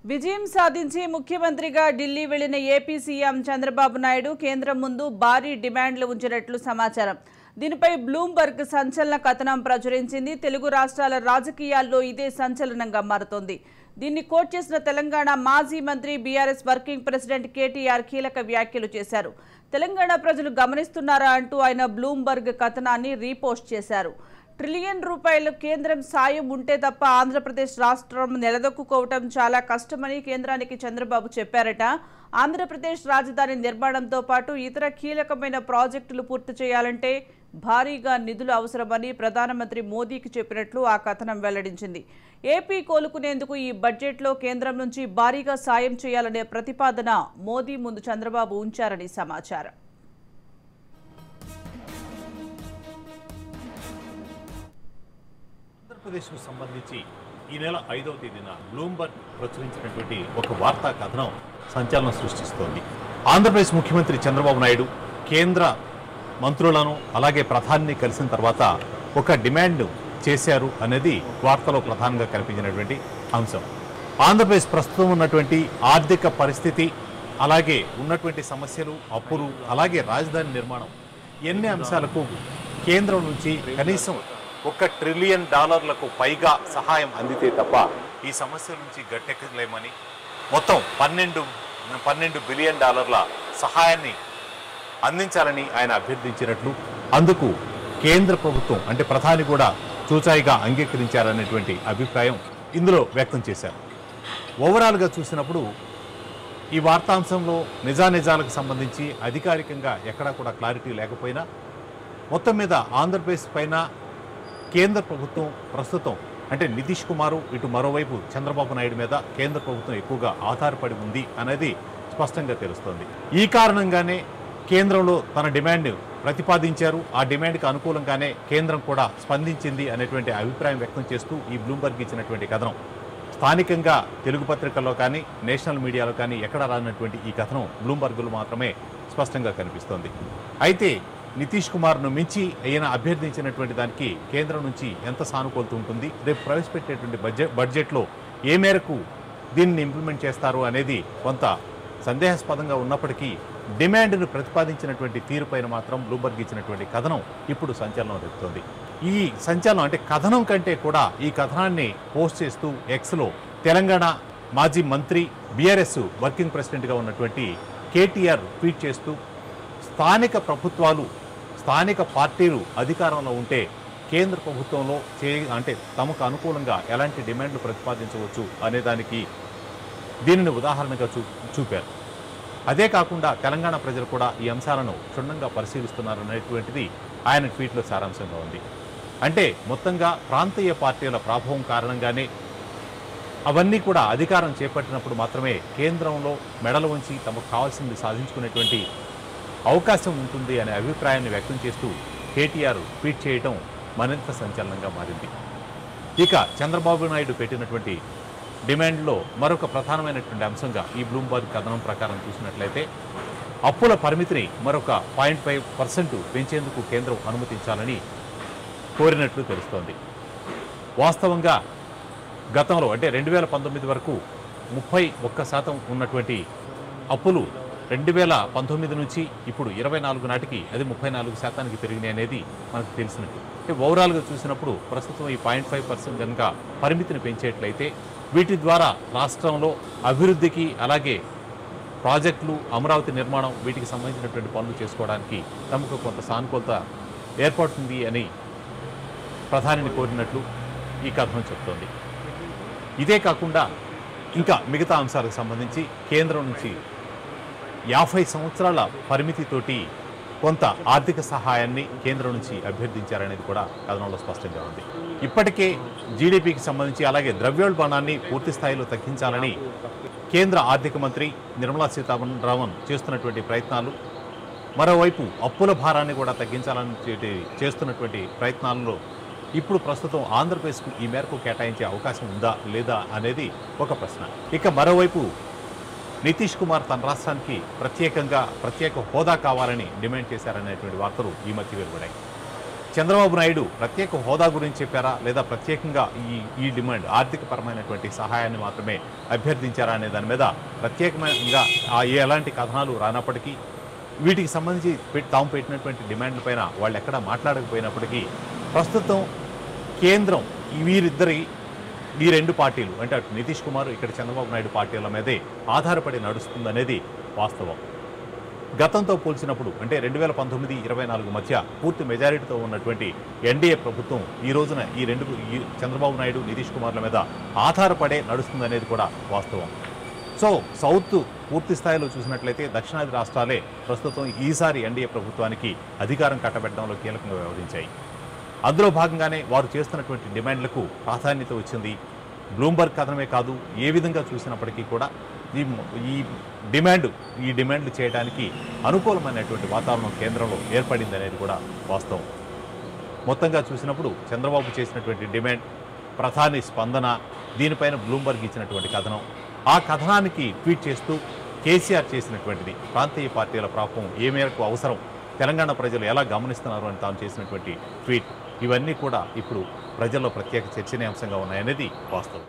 విజయం సాధించి ముఖ్యమంత్రిగా ఢిల్లీ వెళ్లిన ఏపీ సీఎం చంద్రబాబు నాయుడు కేంద్రం ముందు భారీ డిమాండ్లు ఉంచినట్లు సమాచారం. దీనిపై బ్లూంబర్గ్ సంచలన కథనం ప్రచురించింది. తెలుగు రాష్ట్రాల రాజకీయాల్లో ఇదే సంచలనంగా మారుతోంది. దీన్ని కోట్ చేసిన తెలంగాణ మాజీ మంత్రి బీఆర్ఎస్ వర్కింగ్ ప్రెసిడెంట్ కేటీఆర్ కీలక వ్యాఖ్యలు చేశారు. తెలంగాణ ప్రజలు గమనిస్తున్నారా అంటూ ఆయన బ్లూంబర్గ్ కథనాన్ని రీపోస్ట్ చేశారు. ట్రిలియన్ రూపాయలు కేంద్రం సాయం ఉంటే తప్ప ఆంధ్రప్రదేశ్ రాష్ట్రం నిలదొక్కుకోవటం చాలా కష్టమని కేంద్రానికి చంద్రబాబు చెప్పారట. ఆంధ్రప్రదేశ్ రాజధాని నిర్మాణంతో పాటు ఇతర కీలకమైన ప్రాజెక్టులు పూర్తి చేయాలంటే భారీగా నిధులు అవసరమని ప్రధానమంత్రి మోదీకి చెప్పినట్లు ఆ కథనం వెల్లడించింది. ఏపీ కోలుకునేందుకు ఈ బడ్జెట్లో కేంద్రం నుంచి భారీగా సాయం చేయాలనే ప్రతిపాదన మోదీ ముందు చంద్రబాబు ఉంచారని సమాచారం. ఆంధ్రప్రదేశ్కు సంబంధించి ఈ నెల 5వ తేదీన బ్లూంబర్గ్ ప్రచురించినటువంటి ఒక వార్తా కథనం సంచలనం సృష్టిస్తోంది. ఆంధ్రప్రదేశ్ ముఖ్యమంత్రి చంద్రబాబు నాయుడు కేంద్ర మంత్రులను అలాగే ప్రధానిని కలిసిన తర్వాత ఒక డిమాండ్ చేశారు అనేది వార్తలో ప్రధానంగా కనిపించినటువంటి అంశం. ఆంధ్రప్రదేశ్ ప్రస్తుతం ఉన్నటువంటి ఆర్థిక పరిస్థితి, అలాగే ఉన్నటువంటి సమస్యలు, అప్పులు, అలాగే రాజధాని నిర్మాణం, ఎన్ని అంశాలకు కేంద్రం నుంచి కనీసం $1 ట్రిలియన్ పైగా సహాయం అందితే తప్ప ఈ సమస్యల నుంచి గట్టెక్కలేమని మొత్తం $12 బిలియన్ సహాయాన్ని అందించాలని ఆయన అభ్యర్థించినట్లు, అందుకు కేంద్ర ప్రభుత్వం అంటే ప్రధాని కూడా చూచాయిగా అంగీకరించారనేటువంటి అభిప్రాయం ఇందులో వ్యక్తం చేశారు. ఓవరాల్గా చూసినప్పుడు ఈ వార్తాంశంలో నిజానిజాలకు సంబంధించి అధికారికంగా ఎక్కడా కూడా క్లారిటీ లేకపోయినా మొత్తం మీద ఆంధ్రప్రదేశ్ పైన కేంద్ర ప్రభుత్వం ప్రస్తుతం అంటే నితీష్ కుమార్ ఇటు మరోవైపు చంద్రబాబు నాయుడు మీద కేంద్ర ప్రభుత్వం ఎక్కువగా ఆధారపడి ఉంది అనేది స్పష్టంగా తెలుస్తోంది. ఈ కారణంగానే కేంద్రంలో తన డిమాండ్ ప్రతిపాదించారు. ఆ డిమాండ్కి అనుకూలంగానే కేంద్రం కూడా స్పందించింది అనేటువంటి అభిప్రాయం వ్యక్తం చేస్తూ ఈ బ్లూంబర్గ్ ఇచ్చినటువంటి కథనం స్థానికంగా తెలుగు పత్రికల్లో కానీ నేషనల్ మీడియాలో కానీ ఎక్కడ రానటువంటి ఈ కథనం బ్లూంబర్గ్లో మాత్రమే స్పష్టంగా కనిపిస్తోంది. అయితే నితీష్ కుమార్ను మించి ఈయన అభ్యర్థించినటువంటి దానికి కేంద్రం నుంచి ఎంత సానుకూలత ఉంటుంది, రేపు ప్రవేశపెట్టేటువంటి బడ్జెట్లో ఏ మేరకు దీన్ని ఇంప్లిమెంట్ చేస్తారు అనేది కొంత సందేహాస్పదంగా ఉన్నప్పటికీ డిమాండ్ను ప్రతిపాదించినటువంటి తీరుపైన మాత్రం బ్లూంబర్గ్ ఇచ్చినటువంటి కథనం ఇప్పుడు సంచలనం రేపుతోంది. ఈ సంచలనం అంటే కథనం కంటే కూడా ఈ కథనాన్ని పోస్ట్ చేస్తూ ఎక్స్లో తెలంగాణ మాజీ మంత్రి బీఆర్ఎస్ వర్కింగ్ ప్రెసిడెంట్గా ఉన్నటువంటి కేటీఆర్ ట్వీట్ చేస్తూ స్థానిక ప్రభుత్వాలు, స్థానిక పార్టీలు అధికారంలో ఉంటే కేంద్ర ప్రభుత్వంలో అంటే తమకు అనుకూలంగా ఎలాంటి డిమాండ్లు ప్రతిపాదించవచ్చు అనేదానికి దీనిని ఉదాహరణగా చూపారు. అదే కాకుండా తెలంగాణ ప్రజలు కూడా ఈ అంశాలను క్షుణ్ణంగా పరిశీలిస్తున్నారు అనేటువంటిది ఆయన ట్వీట్లో సారాంశంగా ఉంది. అంటే మొత్తంగా ప్రాంతీయ పార్టీల ప్రభావం కారణంగానే అవన్నీ కూడా అధికారం చేపట్టినప్పుడు మాత్రమే కేంద్రంలో మెడలు ఉంచి తమకు కావాల్సింది సాధించుకునేటువంటి అవకాశం ఉంటుంది అనే అభిప్రాయాన్ని వ్యక్తం చేస్తూ కేటీఆర్ ట్వీట్ చేయడం మరింత సంచలనంగా మారింది. ఇక చంద్రబాబు నాయుడు పెట్టినటువంటి డిమాండ్లో మరొక ప్రధానమైనటువంటి అంశంగా ఈ బ్లూంబర్గ్ కథనం ప్రకారం చూసినట్లయితే అప్పుల పరిమితిని మరొక 0.5% పెంచేందుకు కేంద్రం అనుమతించాలని కోరినట్లు తెలుస్తోంది. వాస్తవంగా గతంలో అంటే 2019 వరకు 31% ఉన్నటువంటి అప్పులు 2019 నుంచి ఇప్పుడు 24 నాటికి అది 34% పెరిగినాయి అనేది మనకు తెలిసినట్టు. అంటే ఓవరాల్గా చూసినప్పుడు ప్రస్తుతం ఈ 0.5% కనుక పరిమితిని పెంచేట్లయితే వీటి ద్వారా రాష్ట్రంలో అభివృద్ధికి, అలాగే ప్రాజెక్టులు, అమరావతి నిర్మాణం, వీటికి సంబంధించినటువంటి పనులు చేసుకోవడానికి తమకు కొంత సానుకూలత ఏర్పడుతుంది అని ప్రధానిని కోరినట్లు ఈ కథనం చెప్తోంది. ఇదే కాకుండా ఇంకా మిగతా అంశాలకు సంబంధించి కేంద్రం నుంచి 50 సంవత్సరాల పరిమితితోటి కొంత ఆర్థిక సహాయాన్ని కేంద్రం నుంచి అభ్యర్థించారనేది కూడా కథనంలో స్పష్టంగా ఉంది. ఇప్పటికే జీడీపీకి సంబంధించి అలాగే ద్రవ్యోల్బణాన్ని పూర్తి స్థాయిలో తగ్గించాలని కేంద్ర ఆర్థిక మంత్రి నిర్మలా సీతారామన్ చేస్తున్నటువంటి ప్రయత్నాలు, మరోవైపు అప్పుల భారాన్ని కూడా తగ్గించాలని చేస్తున్నటువంటి ప్రయత్నాల్లో ఇప్పుడు ప్రస్తుతం ఆంధ్రప్రదేశ్కు ఈ మేరకు కేటాయించే అవకాశం ఉందా లేదా అనేది ఒక ప్రశ్న. ఇక మరోవైపు నితీష్ కుమార్ తన రాష్ట్రానికి ప్రత్యేక హోదా కావాలని డిమాండ్ చేశారనేటువంటి వార్తలు ఈ మధ్య వెలువడాయి. చంద్రబాబు నాయుడు ప్రత్యేక హోదా గురించి చెప్పారా లేదా ప్రత్యేకంగా ఈ డిమాండ్ ఆర్థికపరమైనటువంటి సహాయాన్ని మాత్రమే అభ్యర్థించారా అనే దాని మీద ప్రత్యేకంగా ఎలాంటి కథనాలు రానప్పటికీ వీటికి సంబంధించి తాము పెట్టినటువంటి డిమాండ్ల పైన వాళ్ళు ఎక్కడా మాట్లాడకపోయినప్పటికీ ప్రస్తుతం కేంద్రం ఈ రెండు పార్టీలు అంటే అటు నితీష్ కుమార్ ఇక్కడ చంద్రబాబు నాయుడు పార్టీల మీదే ఆధారపడి నడుస్తుందనేది వాస్తవం. గతంతో పోల్చినప్పుడు అంటే 2019-24 మధ్య పూర్తి మెజారిటీతో ఉన్నటువంటి ఎన్డీఏ ప్రభుత్వం ఈ రోజున ఈ చంద్రబాబు నాయుడు నితీష్ కుమార్ల మీద ఆధారపడే నడుస్తుందనేది కూడా వాస్తవం. సో సౌత్ పూర్తి స్థాయిలో చూసినట్లయితే దక్షిణాది రాష్ట్రాలే ప్రస్తుతం ఈసారి ఎన్డీఏ ప్రభుత్వానికి అధికారం కట్టబెట్టడంలో కీలకంగా వ్యవహరించాయి. అందులో భాగంగానే వారు చేస్తున్నటువంటి డిమాండ్లకు ప్రాధాన్యత వచ్చింది. బ్లూంబర్గ్ కథనమే కాదు, ఏ విధంగా చూసినప్పటికీ కూడా ఈ డిమాండ్లు చేయడానికి అనుకూలమైనటువంటి వాతావరణం కేంద్రంలో ఏర్పడింది అనేది కూడా వాస్తవం. మొత్తంగా చూసినప్పుడు చంద్రబాబు చేసినటువంటి డిమాండ్, ప్రధాని స్పందన, దీనిపైన బ్లూంబర్గ్ ఇచ్చినటువంటి కథనం, ఆ కథనానికి ట్వీట్ చేస్తూ కేసీఆర్ చేసినటువంటిది ప్రాంతీయ పార్టీల ప్రభావం ఏ మేరకు అవసరం, తెలంగాణ ప్రజలు ఎలా గమనిస్తున్నారు అని తాను చేసినటువంటి ట్వీట్, ఇవన్నీ కూడా ఇప్పుడు ప్రజల్లో ప్రత్యేక చర్చనీయాంశంగా ఉన్నాయనేది వాస్తవం.